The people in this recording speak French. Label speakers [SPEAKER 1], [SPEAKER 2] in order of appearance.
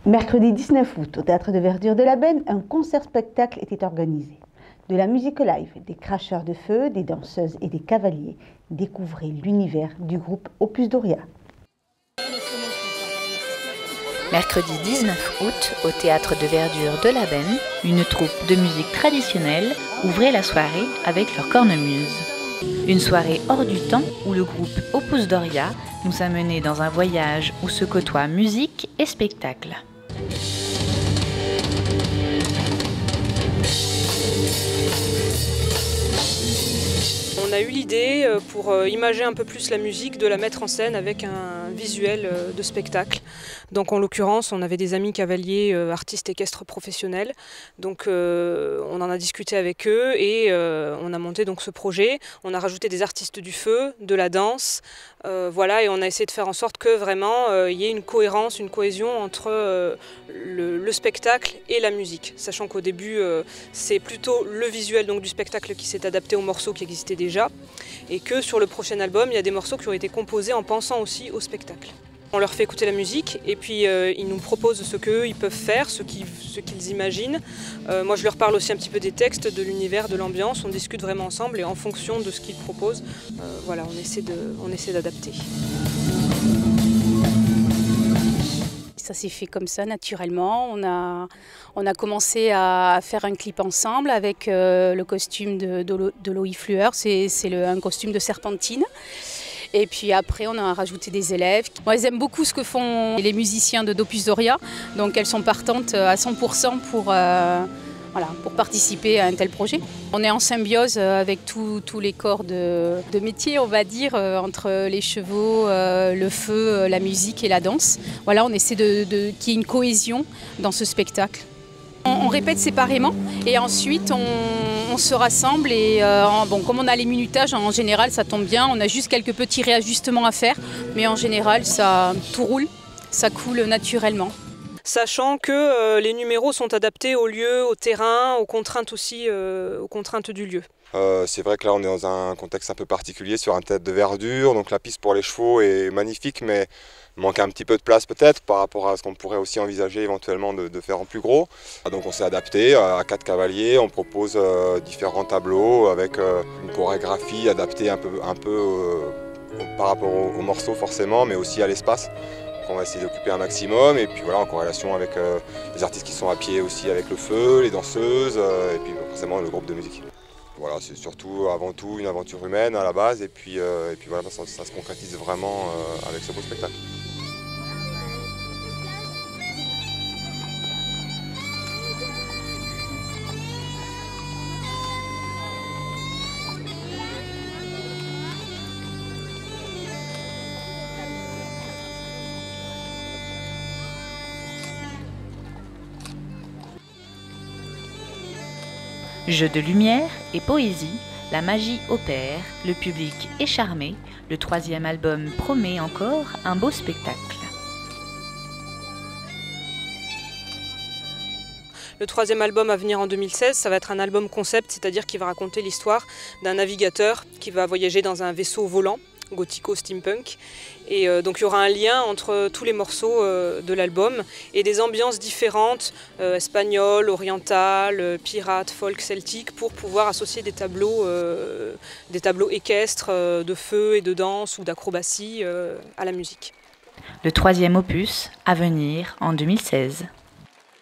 [SPEAKER 1] Mercredi 19 août, au Théâtre de Verdure de la Benne, un concert-spectacle était organisé. De la musique live, des cracheurs de feu, des danseuses et des cavaliers, découvrez l'univers du groupe Opus Doria.
[SPEAKER 2] Mercredi 19 août, au Théâtre de Verdure de la Benne, une troupe de musique traditionnelle ouvrait la soirée avec leur cornemuse. Une soirée hors du temps où le groupe Opus Doria nous a menés dans un voyage où se côtoient musique et spectacle.
[SPEAKER 3] On a eu l'idée, pour imager un peu plus la musique, de la mettre en scène avec un visuel de spectacle. Donc en l'occurrence, on avait des amis cavaliers, artistes équestres professionnels. Donc on en a discuté avec eux et on a monté donc ce projet. On a rajouté des artistes du feu, de la danse, voilà, et on a essayé de faire en sorte que vraiment il y ait une cohérence, une cohésion entre le spectacle et la musique. Sachant qu'au début, c'est plutôt le visuel donc, du spectacle qui s'est adapté aux morceaux qui existaient déjà, et que sur le prochain album, il y a des morceaux qui ont été composés en pensant aussi au spectacle. On leur fait écouter la musique et puis ils nous proposent ce qu'eux ils peuvent faire, ce qu'ils imaginent. Moi je leur parle aussi un petit peu des textes, de l'univers, de l'ambiance, on discute vraiment ensemble et en fonction de ce qu'ils proposent, voilà, on essaie d'adapter.
[SPEAKER 4] Ça s'est fait comme ça, naturellement. On a commencé à faire un clip ensemble avec le costume de Loïc Flueur, c'est un costume de serpentine. Et puis après, on a rajouté des élèves. Moi, elles aiment beaucoup ce que font les musiciens d'Opus Doria, donc elles sont partantes à 100% pour participer à un tel projet. On est en symbiose avec tous les corps de métier, on va dire, entre les chevaux, le feu, la musique et la danse. Voilà, on essaie qu'il y ait une cohésion dans ce spectacle. On répète séparément et ensuite on se rassemble et bon, comme on a les minutages, en général ça tombe bien, on a juste quelques petits réajustements à faire, mais en général tout roule, ça coule naturellement.
[SPEAKER 3] Sachant que les numéros sont adaptés au lieu, au terrain, aux contraintes aussi, aux contraintes du lieu.
[SPEAKER 5] C'est vrai que là on est dans un contexte un peu particulier sur un théâtre de verdure, donc la piste pour les chevaux est magnifique, mais manque un petit peu de place peut-être par rapport à ce qu'on pourrait aussi envisager éventuellement de faire en plus gros. Donc on s'est adapté à 4 cavaliers, on propose différents tableaux avec une chorégraphie adaptée un peu par rapport aux morceaux forcément, mais aussi à l'espace. On va essayer d'occuper un maximum et puis voilà, en corrélation avec les artistes qui sont à pied aussi avec le feu, les danseuses et puis forcément le groupe de musique. Voilà, c'est surtout avant tout une aventure humaine à la base et puis voilà, ça se concrétise vraiment avec ce beau spectacle.
[SPEAKER 2] Jeux de lumière et poésie, la magie opère, le public est charmé, le 3e album promet encore un beau spectacle.
[SPEAKER 3] Le 3e album à venir en 2016, ça va être un album concept, c'est-à-dire qu'il va raconter l'histoire d'un navigateur qui va voyager dans un vaisseau volant, gothico-steampunk. Et donc il y aura un lien entre tous les morceaux de l'album et des ambiances différentes, espagnoles, orientales, pirates, folk, celtiques, pour pouvoir associer des tableaux équestres de feu et de danse ou d'acrobatie à la musique.
[SPEAKER 2] Le 3e opus à venir en 2016.